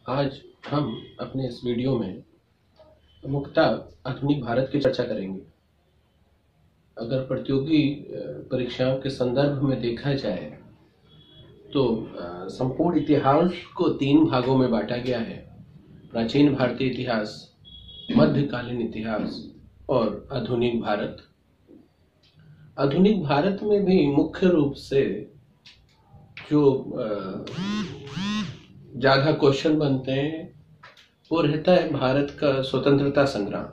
आज हम अपने इस वीडियो में मुख्यतः आधुनिक भारत की चर्चा करेंगे। अगर प्रतियोगी परीक्षाओं के संदर्भ में देखा जाए तो संपूर्ण इतिहास को 3 भागों में बांटा गया है। प्राचीन भारतीय इतिहास, मध्यकालीन इतिहास और आधुनिक भारत। आधुनिक भारत में भी मुख्य रूप से जो ज्यादा क्वेश्चन बनते हैं वो रहता है भारत का स्वतंत्रता संग्राम,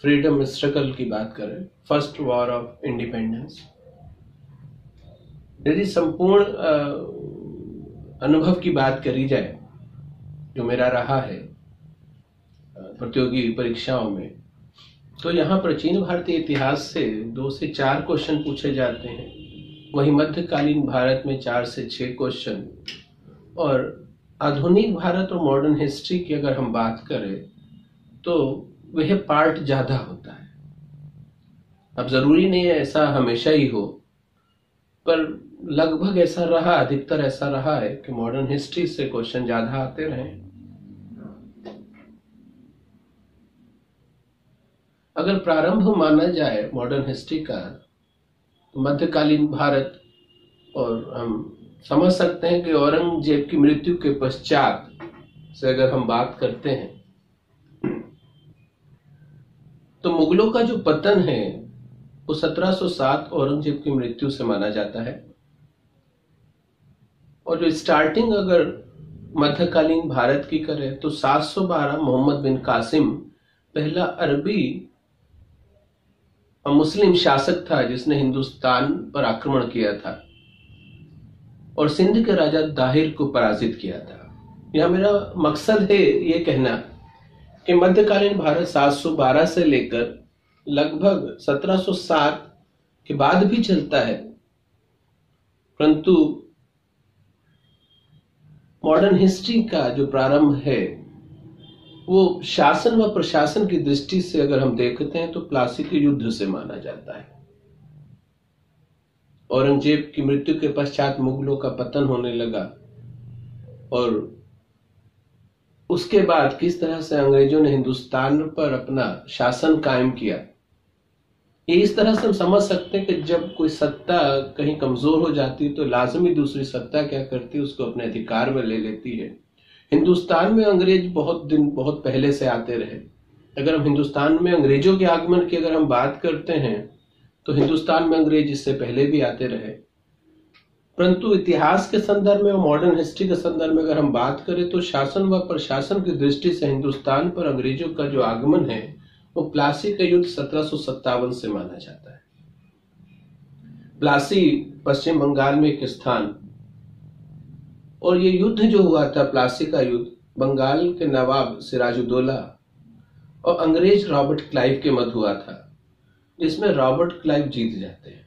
फ्रीडम स्ट्रगल की बात करें, फर्स्ट वॉर ऑफ इंडिपेंडेंस। यदि संपूर्ण अनुभव की बात करी जाए जो मेरा रहा है प्रतियोगी परीक्षाओं में, तो यहाँ प्राचीन भारतीय इतिहास से 2 से 4 क्वेश्चन पूछे जाते हैं। वहीं मध्यकालीन भारत में 4 से 6 क्वेश्चन, और आधुनिक भारत और मॉडर्न हिस्ट्री की अगर हम बात करें तो वह पार्ट ज्यादा होता है। अब जरूरी नहीं है ऐसा हमेशा ही हो, पर लगभग ऐसा रहा, अधिकतर ऐसा रहा है कि मॉडर्न हिस्ट्री से क्वेश्चन ज्यादा आते रहे। अगर प्रारंभ माना जाए मॉडर्न हिस्ट्री का तो मध्यकालीन भारत, और हम समझ सकते हैं कि औरंगजेब की मृत्यु के पश्चात से अगर हम बात करते हैं तो मुगलों का जो पतन है वो 1707 औरंगजेब की मृत्यु से माना जाता है। और जो स्टार्टिंग अगर मध्यकालीन भारत की करें तो 712 मोहम्मद बिन कासिम पहला अरबी मुस्लिम शासक था जिसने हिंदुस्तान पर आक्रमण किया था और सिंध के राजा दाहिर को पराजित किया था। यह मेरा मकसद है ये कहना कि मध्यकालीन भारत 712 से लेकर लगभग 1707 के बाद भी चलता है, परंतु मॉडर्न हिस्ट्री का जो प्रारंभ है वो शासन व प्रशासन की दृष्टि से अगर हम देखते हैं तो प्लासी के युद्ध से माना जाता है। औरंगजेब की मृत्यु के पश्चात मुगलों का पतन होने लगा और उसके बाद किस तरह से अंग्रेजों ने हिंदुस्तान पर अपना शासन कायम किया, ये इस तरह से हम समझ सकते हैं कि जब कोई सत्ता कहीं कमजोर हो जाती है तो लाजमी दूसरी सत्ता क्या करती है, उसको अपने अधिकार में ले लेती है। हिंदुस्तान में अंग्रेज बहुत पहले से आते रहे। अगर हम हिंदुस्तान में अंग्रेजों के आगमन की अगर हम बात करते हैं तो हिंदुस्तान में अंग्रेज इससे पहले भी आते रहे, परंतु इतिहास के संदर्भ में और मॉडर्न हिस्ट्री के संदर्भ में अगर हम बात करें तो शासन व प्रशासन की दृष्टि से हिंदुस्तान पर अंग्रेजों का जो आगमन है वो प्लासी का युद्ध 1757 से माना जाता है। प्लासी पश्चिम बंगाल में एक स्थान, और ये युद्ध जो हुआ था प्लासी का युद्ध बंगाल के नवाब सिराजुद्दौला और अंग्रेज रॉबर्ट क्लाइव के मध्य हुआ था, जिसमें रॉबर्ट क्लाइव जीत जाते हैं।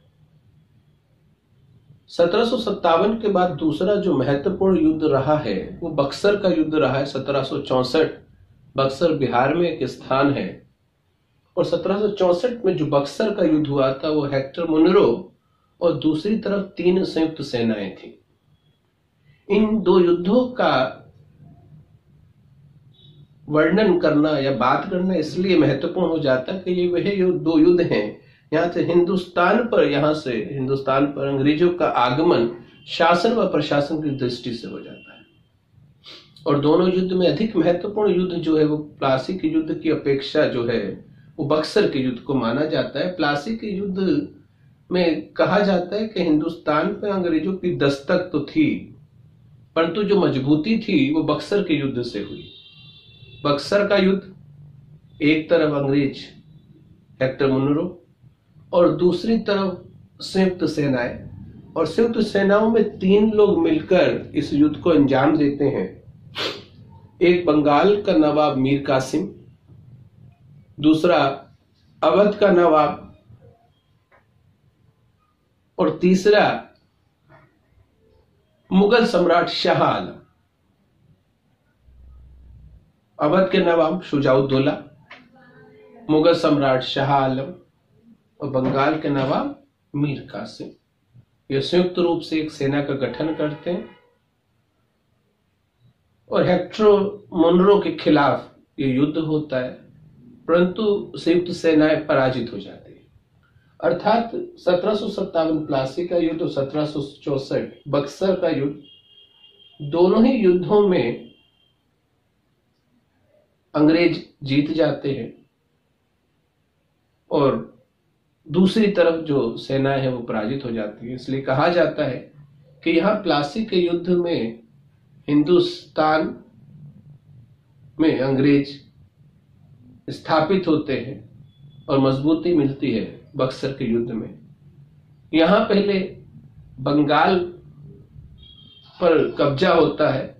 1757 के बाद दूसरा जो महत्वपूर्ण युद्ध रहा है वो बक्सर का युद्ध रहा है 1764। बक्सर बिहार में एक स्थान है और 1764 में जो बक्सर का युद्ध हुआ था वो हेक्टर मुनरो और दूसरी तरफ 3 संयुक्त सेनाएं थी। इन 2 युद्धों का वर्णन करना या बात करना इसलिए महत्वपूर्ण हो जाता है कि ये वह 2 युद्ध हैं यहाँ से हिंदुस्तान पर अंग्रेजों का आगमन शासन व प्रशासन की दृष्टि से हो जाता है। और दोनों युद्ध में अधिक महत्वपूर्ण युद्ध जो है वो प्लासी के युद्ध की अपेक्षा जो है वो बक्सर के युद्ध को माना जाता है। प्लासी के युद्ध में कहा जाता है कि हिंदुस्तान पर अंग्रेजों की दस्तक तो थी, परंतु जो मजबूती थी वो बक्सर के युद्ध से हुई। बक्सर का युद्ध, एक तरफ अंग्रेज हेक्टर मुनरो और दूसरी तरफ संयुक्त सेनाएं, और संयुक्त सेनाओं में 3 लोग मिलकर इस युद्ध को अंजाम देते हैं। एक बंगाल का नवाब मीर कासिम, दूसरा अवध का नवाब और तीसरा मुगल सम्राट शाह आलम। अवध के नवाब शुजाउद्दौला, मुगल सम्राट शाह आलम और बंगाल के नवाब मीर कासिम, ये संयुक्त रूप से एक सेना का गठन करते हैं और हेक्टर मुनरो के खिलाफ ये युद्ध होता है, परंतु संयुक्त सेनाएं पराजित हो जाती है। अर्थात 1757 प्लासी का युद्ध और 1764 बक्सर का युद्ध, दोनों ही युद्धों में अंग्रेज जीत जाते हैं और दूसरी तरफ जो सेनाएं है वो पराजित हो जाती है। इसलिए कहा जाता है कि यहां प्लासी के युद्ध में हिंदुस्तान में अंग्रेज स्थापित होते हैं और मजबूती मिलती है बक्सर के युद्ध में। यहां पहले बंगाल पर कब्जा होता है,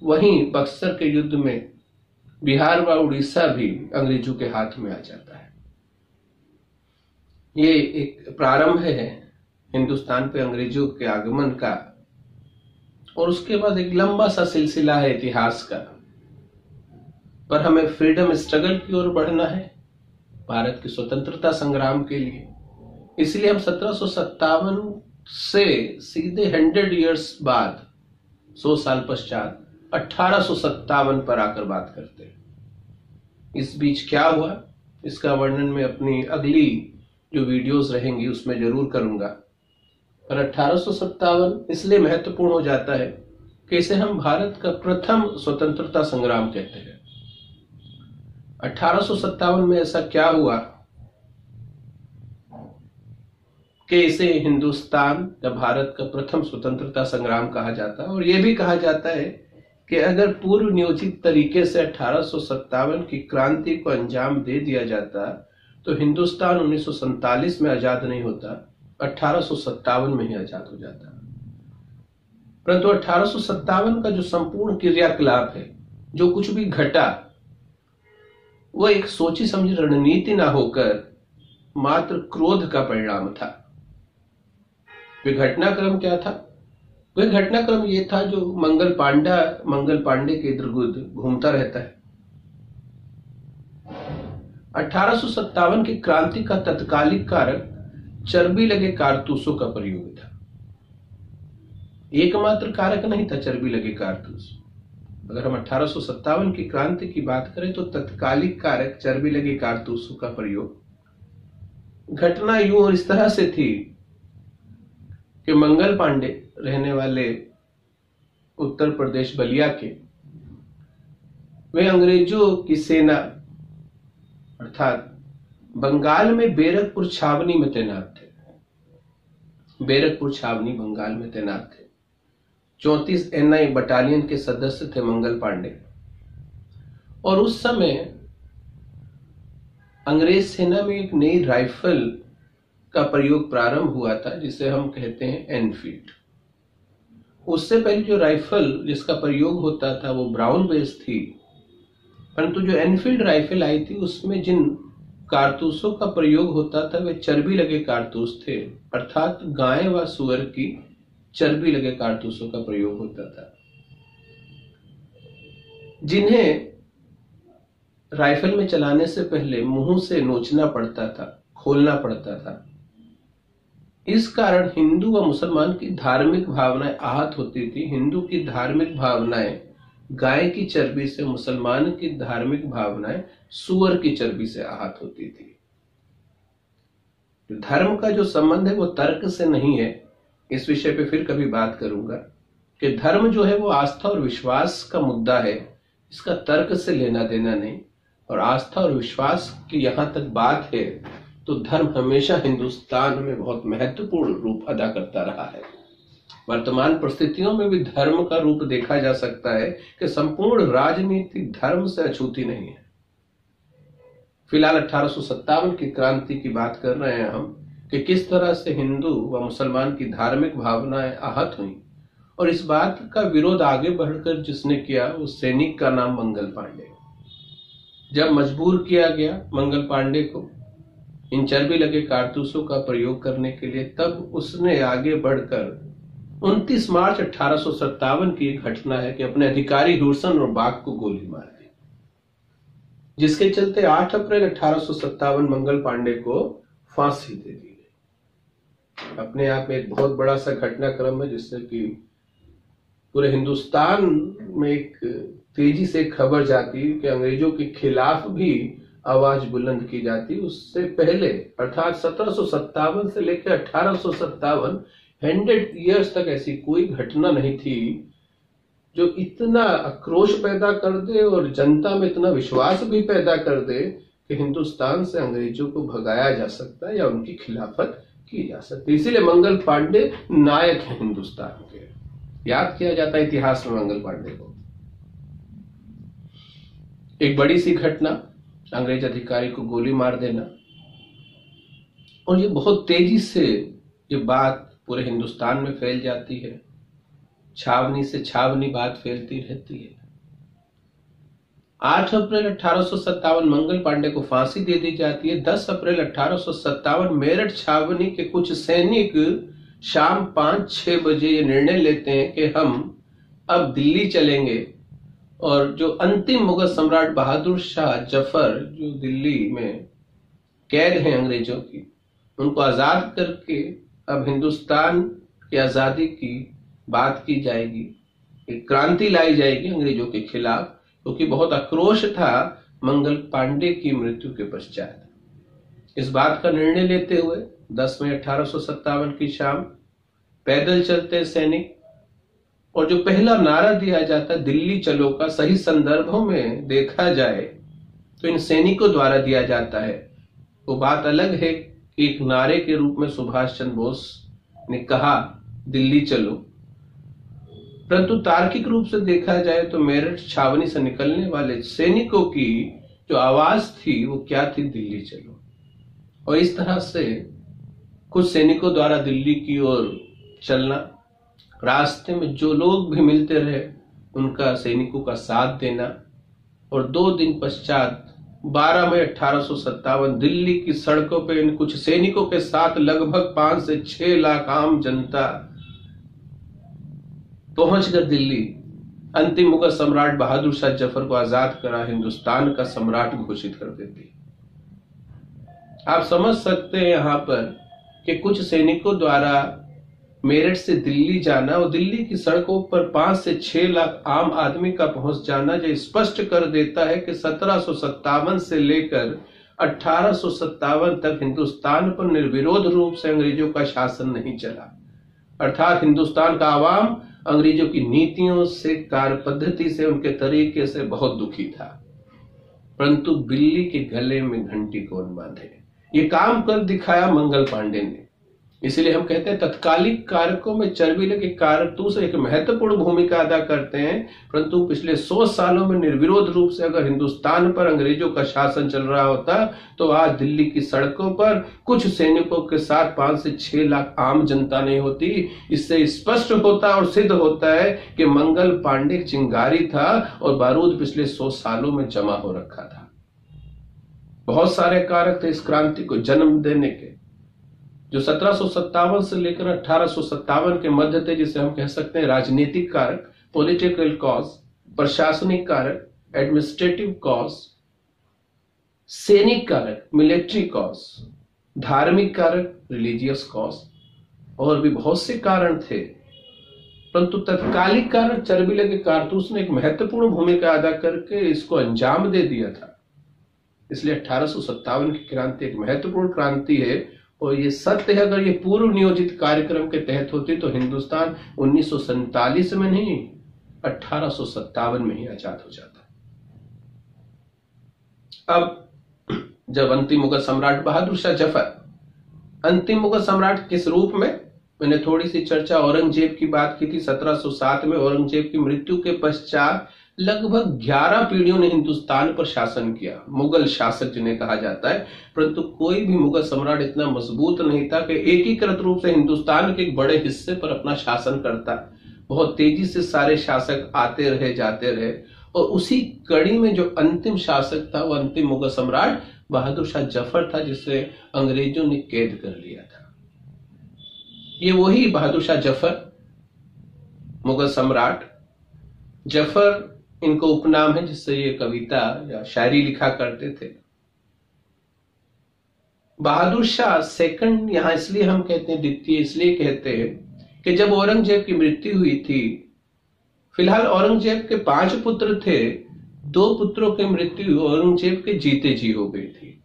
वहीं बक्सर के युद्ध में बिहार व उड़ीसा भी अंग्रेजों के हाथ में आ जाता है। ये एक प्रारंभ है हिंदुस्तान पे अंग्रेजों के आगमन का, और उसके बाद एक लंबा सा सिलसिला है इतिहास का। पर हमें फ्रीडम स्ट्रगल की ओर बढ़ना है, भारत की स्वतंत्रता संग्राम के लिए। इसलिए हम 1757 से सीधे 100 इयर्स बाद, 100 साल पश्चात 1857 पर आकर बात करते हैं। इस बीच क्या हुआ इसका वर्णन मैं अपनी अगली जो वीडियोस रहेंगी उसमें जरूर करूंगा। पर 1857 इसलिए महत्वपूर्ण हो जाता है कि इसे हम भारत का प्रथम स्वतंत्रता संग्राम कहते हैं। 1857 में ऐसा क्या हुआ कि इसे हिंदुस्तान या भारत का प्रथम स्वतंत्रता संग्राम कहा जाता है। और यह भी कहा जाता है कि अगर पूर्व नियोजित तरीके से 1857 की क्रांति को अंजाम दे दिया जाता तो हिंदुस्तान 1947 में आजाद नहीं होता, 1857 में ही आजाद हो जाता। परंतु 1857 का जो संपूर्ण क्रियाकलाप है, जो कुछ भी घटा, वह एक सोची समझी रणनीति ना होकर मात्र क्रोध का परिणाम था। वह घटनाक्रम क्या था? वह घटनाक्रम यह था जो मंगल पांडे के इर्द गिर्द घूमता रहता है। 1857 की क्रांति का तत्कालिक कारक चर्बी लगे कारतूसों का प्रयोग था। एकमात्र कारक नहीं था चर्बी लगे कारतूस। अगर हम 1857 की क्रांति की बात करें तो तत्कालिक कारक चर्बी लगे कारतूसों का प्रयोग। घटना यूं और इस तरह से थी कि मंगल पांडे रहने वाले उत्तर प्रदेश बलिया के, वे अंग्रेजों की सेना अर्थात बंगाल में बैरकपुर छावनी में तैनात थे। बैरकपुर छावनी बंगाल में तैनात थे। 34 NI बटालियन के सदस्य थे मंगल पांडे। और उस समय अंग्रेज सेना में एक नई राइफल का प्रयोग प्रारंभ हुआ था जिसे हम कहते हैं एनफील्ड। उससे पहले जो राइफल जिसका प्रयोग होता था वो ब्राउन बेस थी, परंतु जो एनफील्ड राइफल आई थी उसमें जिन कारतूसों का प्रयोग होता था वे चर्बी लगे कारतूस थे, अर्थात गाय व सुअर की चर्बी लगे कारतूसों का प्रयोग होता था, जिन्हें राइफल में चलाने से पहले मुंह से नोचना पड़ता था, खोलना पड़ता था। इस कारण हिंदू व मुसलमान की धार्मिक भावनाएं आहत होती थी। हिंदू की धार्मिक भावनाएं गाय की चर्बी से, मुसलमान की धार्मिक भावनाएं सुअर की चर्बी से आहत होती थी। धर्म का जो संबंध है वो तर्क से नहीं है। इस विषय पे फिर कभी बात करूंगा कि धर्म जो है वो आस्था और विश्वास का मुद्दा है, इसका तर्क से लेना देना नहीं। और आस्था और विश्वास की यहां तक बात है तो धर्म हमेशा हिंदुस्तान में बहुत महत्वपूर्ण रूप अदा करता रहा है। वर्तमान परिस्थितियों में भी धर्म का रूप देखा जा सकता है कि संपूर्ण राजनीति धर्म से अछूती नहीं है। फिलहाल 1857 की क्रांति की बात कर रहे हैं हम कि किस तरह से हिंदू व मुसलमान की धार्मिक भावनाएं आहत हुई, और इस बात का विरोध आगे बढ़कर जिसने किया उस सैनिक का नाम मंगल पांडे। जब मजबूर किया गया मंगल पांडे को इन चर्बी लगे कारतूसों का प्रयोग करने के लिए, तब उसने आगे बढ़कर 29 मार्च 1857 की एक घटना है कि अपने अधिकारी हुरसन और बाग को गोली मार दी, जिसके चलते 8 अप्रैल 1857 मंगल पांडे को फांसी दे दी गई। अपने आप में एक बहुत बड़ा सा घटनाक्रम है जिससे कि पूरे हिंदुस्तान में एक तेजी से खबर जाती कि अंग्रेजों के खिलाफ भी आवाज बुलंद की जाती। उससे पहले अर्थात 1757 से लेकर 1857 100 ईयर्स तक ऐसी कोई घटना नहीं थी जो इतना आक्रोश पैदा कर दे और जनता में इतना विश्वास भी पैदा कर दे कि हिंदुस्तान से अंग्रेजों को भगाया जा सकता है या उनकी खिलाफत की जा सकती है। इसीलिए मंगल पांडे नायक है हिंदुस्तान के, याद किया जाता है इतिहास में मंगल पांडे को। एक बड़ी सी घटना, अंग्रेज अधिकारी को गोली मार देना, और ये बहुत तेजी से ये बात पूरे हिंदुस्तान में फैल जाती है, छावनी से छावनी बात फैलती रहती है। 8 अप्रैल 1857 मंगल पांडे को फांसी दे दी जाती है। 10 अप्रैल 1857 मेरठ छावनी के कुछ सैनिक शाम 5-6 बजे ये निर्णय लेते हैं कि हम अब दिल्ली चलेंगे और जो अंतिम मुगल सम्राट बहादुर शाह जफर जो दिल्ली में कैद हैं अंग्रेजों की, उनको आजाद करके अब हिंदुस्तान की आजादी की बात की जाएगी, एक क्रांति लाई जाएगी अंग्रेजों के खिलाफ, क्योंकि बहुत आक्रोश था मंगल पांडे की मृत्यु के पश्चात। इस बात का निर्णय लेते हुए 10 मई 1857 की शाम पैदल चलते सैनिक, और जो पहला नारा दिया जाता दिल्ली चलो का सही संदर्भों में देखा जाए तो इन सैनिकों द्वारा दिया जाता है। वो बात अलग है कि एक नारे के रूप में सुभाष चंद्र बोस ने कहा दिल्ली चलो, परंतु तार्किक रूप से देखा जाए तो मेरठ छावनी से निकलने वाले सैनिकों की जो आवाज थी वो क्या थी, दिल्ली चलो। और इस तरह से कुछ सैनिकों द्वारा दिल्ली की ओर चलना, रास्ते में जो लोग भी मिलते रहे उनका सैनिकों का साथ देना, और 2 दिन पश्चात 12 मई 1857 दिल्ली की सड़कों पर इन कुछ सैनिकों के साथ लगभग 5 से 6 लाख आम जनता पहुंचकर दिल्ली अंतिम मुगल सम्राट बहादुर शाह जफर को आजाद करा हिंदुस्तान का सम्राट घोषित कर देती। आप समझ सकते हैं यहां पर कि कुछ सैनिकों द्वारा मेरठ से दिल्ली जाना और दिल्ली की सड़कों पर 5 से 6 लाख आम आदमी का पहुंच जाना जो स्पष्ट कर देता है कि 1757 से लेकर 1857 तक हिंदुस्तान पर निर्विरोध रूप से अंग्रेजों का शासन नहीं चला, अर्थात हिंदुस्तान का आवाम अंग्रेजों की नीतियों से, कार्य पद्धति से, उनके तरीके से बहुत दुखी था। परंतु बिल्ली के गले में घंटी कौन बांधे, ये काम कर दिखाया मंगल पांडे ने। इसलिए हम कहते हैं तत्कालिक कारकों में चर्बीले के कारतूस एक महत्वपूर्ण भूमिका अदा करते हैं, परंतु पिछले 100 सालों में निर्विरोध रूप से अगर हिंदुस्तान पर अंग्रेजों का शासन चल रहा होता तो आज दिल्ली की सड़कों पर कुछ सैनिकों के साथ 5 से 6 लाख आम जनता नहीं होती। इससे स्पष्ट होता और सिद्ध होता है कि मंगल पांडे चिंगारी था और बारूद पिछले 100 सालों में जमा हो रखा था। बहुत सारे कारक थे इस क्रांति को जन्म देने के, जो 1757 से लेकर 1857 के मध्य थे, जिसे हम कह सकते हैं राजनीतिक कारक, पॉलिटिकल कॉज, प्रशासनिक कारक, एडमिनिस्ट्रेटिव कॉज, सैनिक कारक, मिलिट्री कॉज, धार्मिक कारक, रिलीजियस कॉज, और भी बहुत से कारण थे। परंतु तत्कालिक कारक चर्बीले के कारतूस ने एक महत्वपूर्ण भूमिका अदा करके इसको अंजाम दे दिया था। इसलिए 1857 की क्रांति एक महत्वपूर्ण क्रांति है, और ये सत्य है अगर ये पूर्व नियोजित कार्यक्रम के तहत होती तो हिंदुस्तान 1947 में नहीं 1857 में ही आजाद हो जाता। अब जब अंतिम मुगल सम्राट बहादुर शाह जफर, अंतिम मुगल सम्राट किस रूप में, मैंने थोड़ी सी चर्चा औरंगजेब की बात की थी। 1707 में औरंगजेब की मृत्यु के पश्चात लगभग 11 पीढ़ियों ने हिंदुस्तान पर शासन किया, मुगल शासक जिन्हें कहा जाता है, परंतु कोई भी मुगल सम्राट इतना मजबूत नहीं था कि एकीकृत रूप से हिंदुस्तान के एक बड़े हिस्से पर अपना शासन करता। बहुत तेजी से सारे शासक आते रहे, जाते रहे, और उसी कड़ी में जो अंतिम शासक था वो अंतिम मुगल सम्राट बहादुर शाह जफर था, जिसे अंग्रेजों ने कैद कर लिया था। ये वही बहादुर शाह जफर, मुगल सम्राट जफर इनको उपनाम है जिससे ये कविता या शायरी लिखा करते थे। बहादुर शाह सेकंड यहां इसलिए हम कहते हैं, द्वितीय इसलिए कहते हैं कि जब औरंगजेब की मृत्यु हुई थी फिलहाल औरंगजेब के 5 पुत्र थे, 2 पुत्रों की मृत्यु औरंगजेब के जीते जी हो गई थी,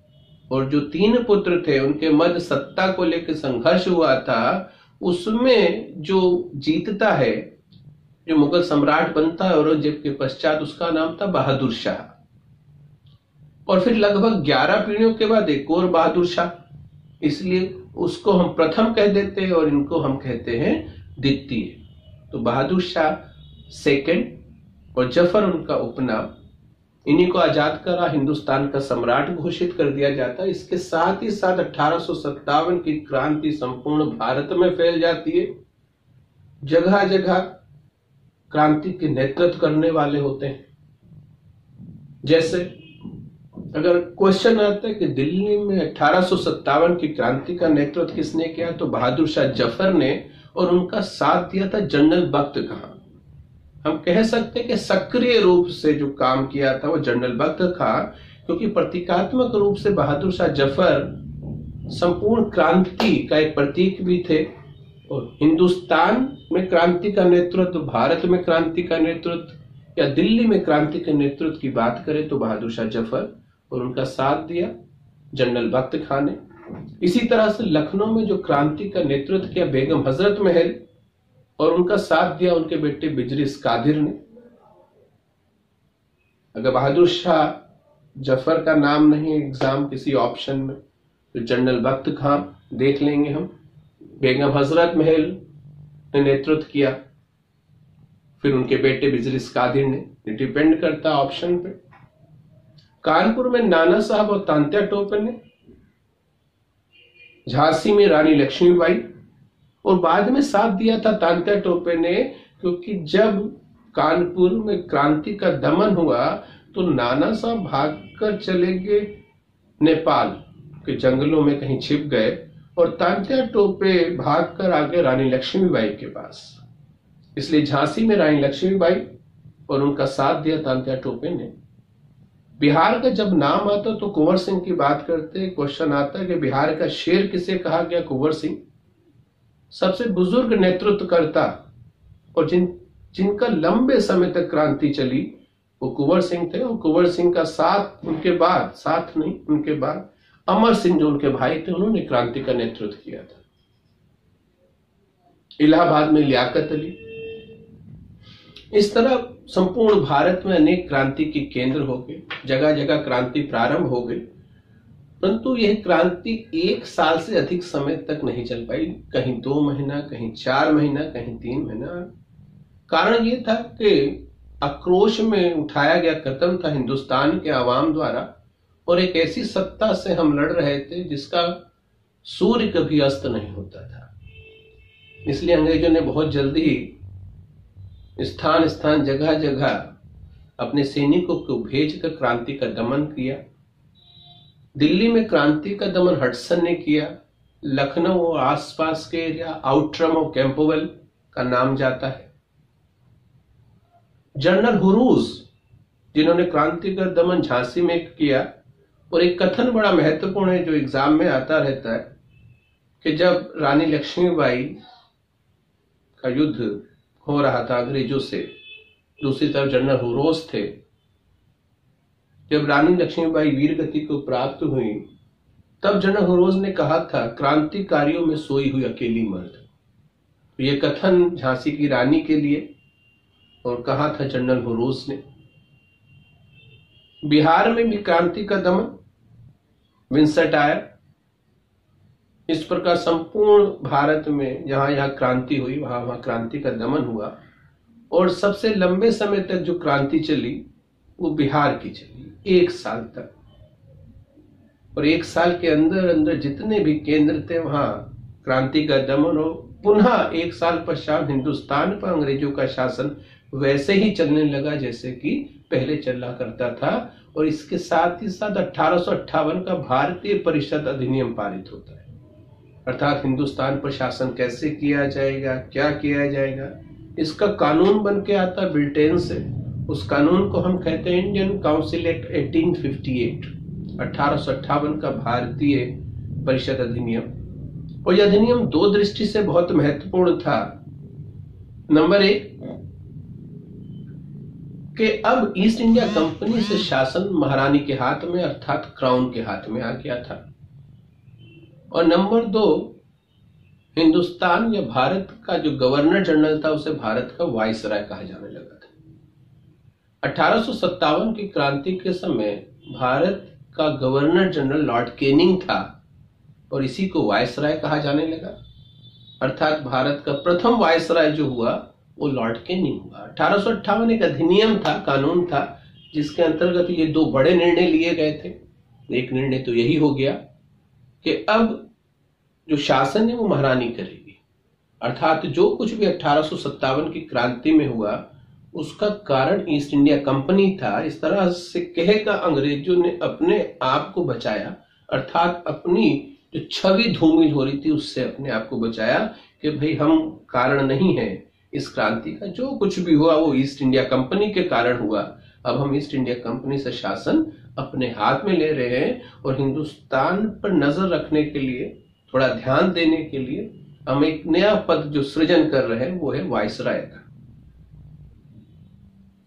और जो 3 पुत्र थे उनके मध्य सत्ता को लेकर संघर्ष हुआ था, उसमें जो जीतता है, जो मुगल सम्राट बनता है औरंगजेब के पश्चात, उसका नाम था बहादुर शाह। और फिर लगभग 11 पीढ़ियों के बाद एक और बहादुर शाह, इसलिए उसको हम प्रथम कह देते हैं और इनको हम कहते हैं द्वितीय। तो बहादुर शाह सेकंड और जफर उनका उपनाम। इन्हीं को आजाद करा हिंदुस्तान का सम्राट घोषित कर दिया जाता है। इसके साथ ही साथ 1857 की क्रांति संपूर्ण भारत में फैल जाती है। जगह जगह क्रांति के नेतृत्व करने वाले होते हैं। जैसे अगर क्वेश्चन आता है कि दिल्ली में 1857 की क्रांति का नेतृत्व किसने किया, तो बहादुर शाह जफर ने, और उनका साथ दिया था जनरल बख्त खां। हम कह सकते हैं कि सक्रिय रूप से जो काम किया था वो जनरल बख्त खां, क्योंकि प्रतीकात्मक रूप से बहादुर शाह जफर संपूर्ण क्रांति का एक प्रतीक भी थे। और हिंदुस्तान में क्रांति का नेतृत्व, भारत में क्रांति का नेतृत्व या दिल्ली में क्रांति के नेतृत्व की बात करें तो बहादुर शाह जफर, और उनका साथ दिया जनरल बख्त खां ने। इसी तरह से लखनऊ में जो क्रांति का नेतृत्व किया बेगम हजरत महल, और उनका साथ दिया उनके बेटे बिजरिस कादिर ने। अगर बहादुर शाह जफर का नाम नहीं है एग्जाम किसी ऑप्शन में, तो जनरल बख्त खां देख लेंगे हम। बेगम हजरत महल ने नेतृत्व किया, फिर उनके बेटे बिजरिस कादिर ने, डिपेंड करता ऑप्शन पे। कानपुर में नाना साहब और तांत्या टोपे ने, झांसी में रानी लक्ष्मीबाई, और बाद में साथ दिया था तांत्या टोपे ने, क्योंकि जब कानपुर में क्रांति का दमन हुआ तो नाना साहब भागकर चले गए नेपाल के जंगलों में, कहीं छिप गए, और तांत्या टोपे भागकर आ गए रानी लक्ष्मीबाई के पास। इसलिए झांसी में रानी लक्ष्मीबाई और उनका साथ दिया तांत्या टोपे ने। बिहार का जब नाम आता तो कुंवर सिंह की बात करते, क्वेश्चन आता है कि बिहार का शेर किसे कहा गया, कुंवर सिंह। सबसे बुजुर्ग नेतृत्वकर्ता और जिनका लंबे समय तक क्रांति चली वो कुंवर सिंह थे। और कुंवर सिंह का साथ उनके बाद अमर सिंह जो उनके भाई थे, उन्होंने क्रांति का नेतृत्व किया था। इलाहाबाद में लियाकत अली। इस तरह संपूर्ण भारत में अनेक क्रांति के केंद्र हो गए, जगह जगह क्रांति प्रारंभ हो गई, परंतु यह क्रांति 1 साल से अधिक समय तक नहीं चल पाई। कहीं 2 महीना, कहीं 4 महीना, कहीं 3 महीना। कारण यह था कि आक्रोश में उठाया गया कदम था हिंदुस्तान के आवाम द्वारा, और एक ऐसी सत्ता से हम लड़ रहे थे जिसका सूर्य कभी अस्त नहीं होता था। इसलिए अंग्रेजों ने बहुत जल्दी स्थान स्थान, जगह जगह अपने सैनिकों को भेजकर क्रांति का दमन किया। दिल्ली में क्रांति का दमन हडसन ने किया। लखनऊ और आसपास के एरिया आउटरम और कैंपोवेल का नाम जाता है। जनरल हुरूज जिन्होंने क्रांति का दमन झांसी में किया। और एक कथन बड़ा महत्वपूर्ण है जो एग्जाम में आता रहता है कि जब रानी लक्ष्मीबाई का युद्ध हो रहा था अंग्रेजों से, दूसरी तरफ जनरल हुरोज थे। जब रानी लक्ष्मीबाई वीरगति को प्राप्त हुई तब जनरल हुरोज ने कहा था, क्रांतिकारियों में सोई हुई अकेली मर्द। तो ये कथन झांसी की रानी के लिए और कहा था जनरल हुरोज ने। बिहार में भी क्रांति का दमन, विंसेंट आयर। इस प्रकार संपूर्ण भारत में जहां जहां क्रांति हुई वहां वहां क्रांति का दमन हुआ। और सबसे लंबे समय तक जो क्रांति चली वो बिहार की चली 1 साल तक। और 1 साल के अंदर अंदर जितने भी केंद्र थे वहां क्रांति का दमन हो। पुनः 1 साल पश्चात हिंदुस्तान पर अंग्रेजों का शासन वैसे ही चलने लगा जैसे कि पहले चला करता था। और इसके साथ ही साथ 1858 का भारतीय परिषद अधिनियम पारित होता है, अर्थात हिंदुस्तान पर शासन कैसे किया जाएगा, क्या किया जाएगा, इसका कानून बन के आता ब्रिटेन से। उस कानून को हम कहते हैं इंडियन काउंसिल एक्ट 1858, 1858 का भारतीय परिषद अधिनियम। और यह अधिनियम 2 दृष्टि से बहुत महत्वपूर्ण था। नंबर 1, कि अब ईस्ट इंडिया कंपनी से शासन महारानी के हाथ में अर्थात क्राउन के हाथ में आ गया था। और नंबर 2, हिंदुस्तान या भारत का जो गवर्नर जनरल था उसे भारत का वाइसराय कहा जाने लगा था। 1857 की क्रांति के समय भारत का गवर्नर जनरल लॉर्ड कैनिंग था और इसी को वाइसराय कहा जाने लगा। अर्थात भारत का प्रथम वाइसराय जो हुआ वो लॉर्ड कैनिंग हुआ। 1858 एक अधिनियम था, कानून था, जिसके अंतर्गत ये 2 बड़े निर्णय लिए गए थे। एक निर्णय तो यही हो गया कि अब जो शासन है वो महारानी करेगी, अर्थात जो कुछ भी 1857 की क्रांति में हुआ उसका कारण ईस्ट इंडिया कंपनी था। इस तरह से कहेगा अंग्रेजों ने अपने आप को बचाया, अर्थात अपनी जो छवि धूमिल हो रही थी उससे अपने आप को बचाया कि भाई हम कारण नहीं है इस क्रांति का, जो कुछ भी हुआ वो ईस्ट इंडिया कंपनी के कारण हुआ। अब हम ईस्ट इंडिया कंपनी से शासन अपने हाथ में ले रहे हैं और हिंदुस्तान पर नजर रखने के लिए, थोड़ा ध्यान देने के लिए हम एक नया पद जो सृजन कर रहे हैं वो है वाइसराय का।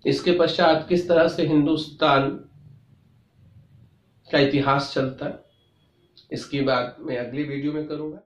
इसके पश्चात किस तरह से हिंदुस्तान का इतिहास चलता है इसकी बात मैं अगली वीडियो में करूंगा।